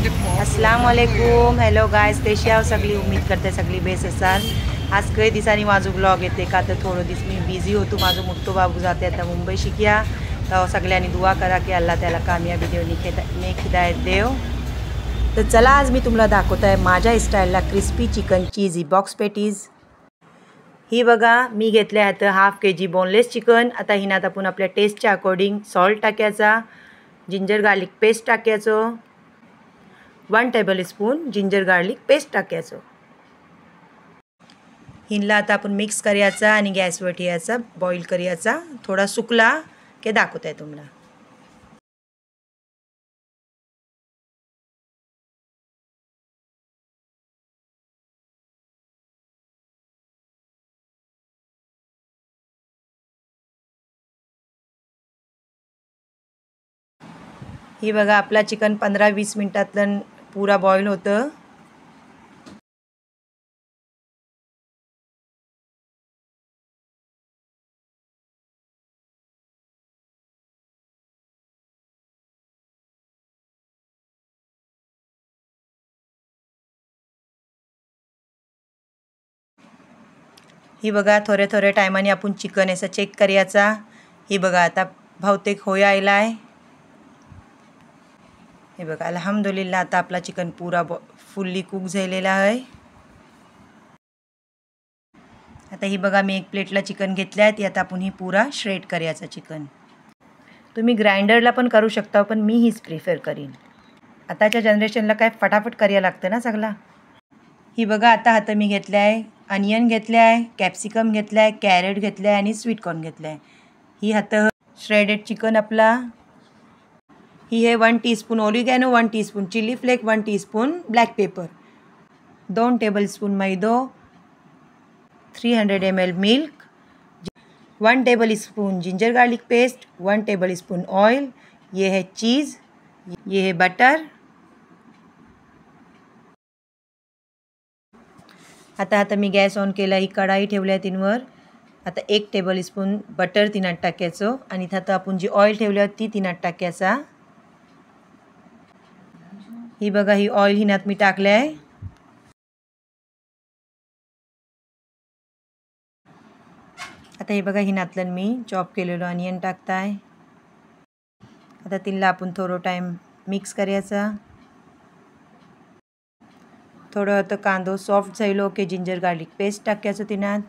अस्सलाम वालेकुम. Hello guys, कशी आहो सगळी. उम्मीद करते सगळी बेस असाल. आज काही दिसांनी माझं ब्लॉग येते का तर थोडं दिस मी बिझी होतो. माझं मोठं बाबू जाते आता मुंबई शिकया. तर सगळ्यांनी दुआ करा की अल्लाह त्याला कामयाबी देव, नेक हिदायत देव. तर चला आज मी तुम्हाला दाखवत आहे माझ्या स्टाईलला क्रिस्पी चिकन चीजी बॉक्स पॅटीज. ही बघा मी घेतले आहेत हाफ KG बोनलेस चिकन. आता हिनात आपण आपल्या टेस्टच्या अकॉर्डिंग सॉल्ट टाकायचा, जिंजर गार्लिक पेस्ट टाकायचं, 1 टेबलस्पून जिंजर गार्लिक पेस्ट टाकायचं. हिनला आता आपण मिक्स करायचा आणि गॅसवर ठेवायचा, बॉईल करायचा. थोडा सुकला की दाखवत आहे तुम्हाला. ही बघा आपला चिकन 15-20 मिनिटातलं पुरा बॉईल होतं. ही बघा थोड्या थोड्या टायमाने आपण चिकन असं चेक करायचा. ही बघा आता बहुतेक होय आला आहे. हे बघा अल्हम्दुलिल्लाह आता आपला चिकन पुरा फुल्ली कुक झालेला आहे. आता ही बघा मी एक प्लेटला चिकन घेतलं आहे. ती आता आपण ही पुरा श्रेड करायचा चिकन. तुम्ही ग्राइंडरला पण करू शकता, पण मी हीच प्रिफर करीन. आताच्या जनरेशनला काय फटाफट करायला लागतं ना सगळा. ही बघा आता मी घेतलं आहे अनियन घेतलं आहे, कॅप्सिकम घेतलं आहे, कॅरेट घेतलं आहे आणि स्वीटकॉर्न घेतलं आहे. ही हातं श्रेडेड चिकन आपला. ही आहे 1 teaspoon oregano, 1 teaspoon chilli flake, 1 teaspoon black pepper, 2 tablespoon मैदो, 300 ml milk, 1 tablespoon ginger garlic paste, 1 tablespoon oil. ये है चीज़, ये है बटर. आता मी गॅस ऑन केला. ही कढाई ठेवल्या तीनवर. आता 1 टेबलस्पून बटर तिनात टाकायचं आणि आता आपण जी ऑइल ठेवली ती तिनात टाकायचा. ही बघा ही ऑइल हिनात मी टाकले आहे. आता हे बघा हिनातलं मी चॉप केलेलं अनियन टाकताय. आता तिला आपण थोडं टाइम मिक्स करायचा. थोडं आता कांदो सॉफ्ट झालो की जिंजर गार्लिक पेस्ट टाकायचं तिनात.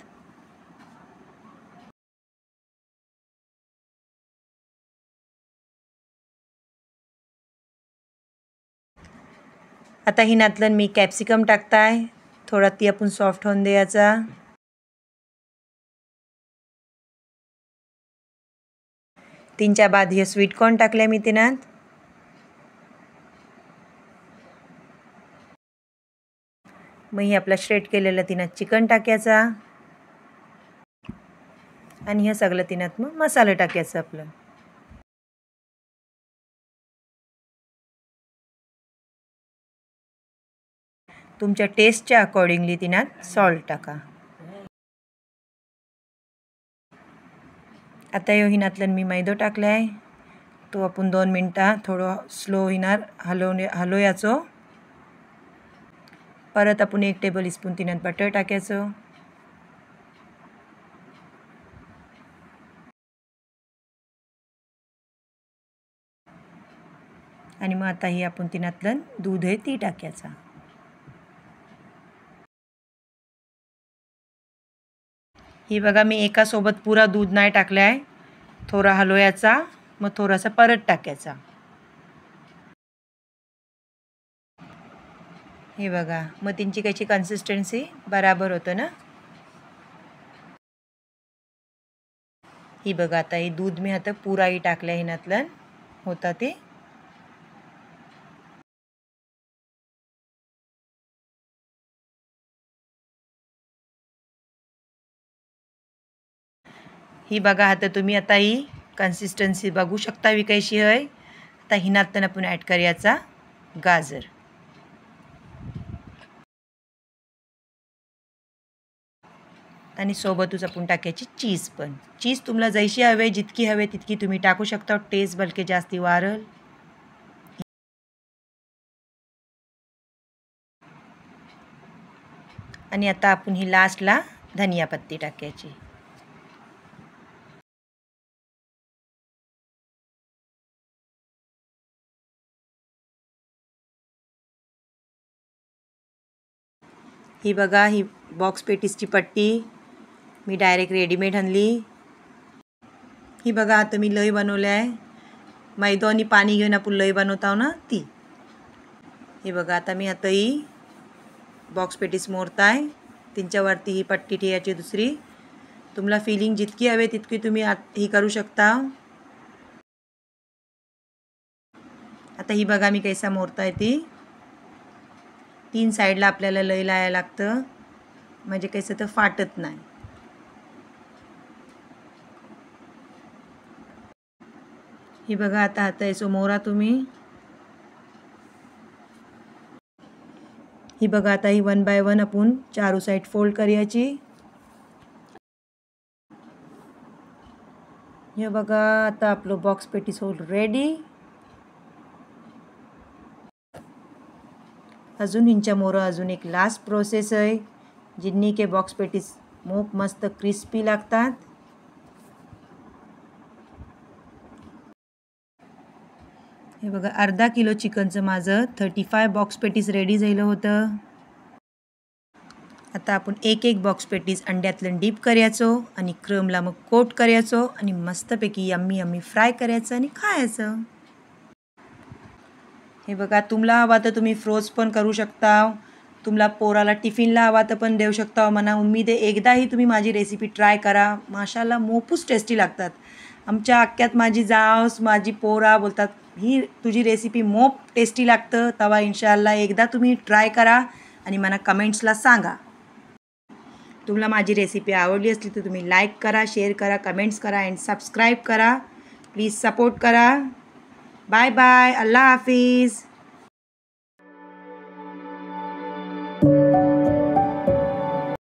आता हिनातलं मी कॅप्सिकम टाकताय. थोडा ती आपण सॉफ्ट होऊन द्यायचा. तीनच्या बाद हे स्वीटकॉर्न टाकले मी तिनात. मग हे आपला श्रेड केलेलं तिनात चिकन टाकायचा आणि हे सगळं तिनात मग मसाला टाकायचं आपलं. तुमच्या टेस्टच्या अकॉर्डिंगली तिनात सॉल्ट टाका. आता हिनातलं मी मैदो टाकला आहे. तो आपण 2 मिनटं थोडं स्लो हिनार हलवायचो. परत आपण 1 टेबलस्पून तिनात बटर टाकायचं. आणि मग आता ही आपण तिनातलं दूध आहे ती टाकायचा. ही बघा मी एकासोबत पुरा दूध नाही टाकलं आहे. थोडा हलवायचा मग थोडासा परत टाकायचा. हे बघा मग त्यांची कशी कन्सिस्टन्सी बराबर होतं ना. ही बघा आता ही दूध मी आता पुराही टाकल्या हिनातलं होता ते. ही बघा आता तुम्ही आता ही कन्सिस्टन्सी बघू शकता ही कशी आहे. आता हिनातनं आपण ॲड करायचा गाजर. आणि सोबतच आपण टाकायची चीज पण. चीज तुम्हाला जैशी हवे जितकी हवे तितकी तुम्ही टाकू शकता. टेस्ट बलके जास्ती वाढेल. आणि आता आपण ही लास्टला धनिया पत्ती टाकायची. ही बघा, ही बॉक्स पेटीसची पट्टी मी डायरेक्ट रेडीमेड आणली. ही बघा, आता मी लय बनवले आहे. मैदा आणि पाणी घेऊन आपण लय बनवतो ना ती. हे बघा, आता मी आता ही बॉक्स पेटीस मोरताय. त्यांच्यावरती ही पट्टी ठेवायची दुसरी. तुम्हाला फिलिंग जितकी हवे तितकी तुम्ही ही करू शकता. आता ही बघा मी कैसा मोरताय ती. 3 साईडला आपल्याला लय लावायला लागतं, म्हणजे कैसं तर फाटत नाही. ही बघा, आता हातायचो मोरा तुम्ही. ही बघा, आता ही 1 बाय 1 आपण चारू साईड फोल्ड करायची. हे बघा, आता आपलं बॉक्स पेटीस होल रेडी. अजून हिंच्या मोर अजून एक लास्ट प्रोसेस आहे, जिन्नी के बॉक्स पेटीस मोप मस्त क्रिस्पी लागतात. हे बघा, अर्धा किलो चिकनचं माझं 35 बॉक्स पेटीस रेडी झालं होतं. आता आपण एक एक बॉक्स पेटीस अंड्यातलं डीप करायचो आणि क्रमला मग कोट करायचो आणि मस्तपैकी यम्मी यम्मी फ्राय करायचं आणि खायचं. हे बघा, तुम्हाला हवा तर तुम्ही फ्रोज पण करू शकता. तुम्हाला पोराला टिफिनला हवा तर पण देऊ शकता. मला उम्मीद आहे एकदाही तुम्ही माझी रेसिपी ट्राय करा. माशाल्लाह मोपूच टेस्टी लागतात. आमच्या अख्ख्यात माझी जावस माझी पोरा बोलतात ही तुझी रेसिपी मोप टेस्टी लागतं. तवा इन्शाअल्लाह एकदा तुम्ही ट्राय करा आणि मला कमेंट्सला सांगा. तुम्हाला माझी रेसिपी आवडली असली तर तुम्ही लाईक करा, शेअर करा, कमेंट्स करा अँड सबस्क्राईब करा. प्लीज सपोर्ट करा. Bye bye. अल्लाह हाफिज.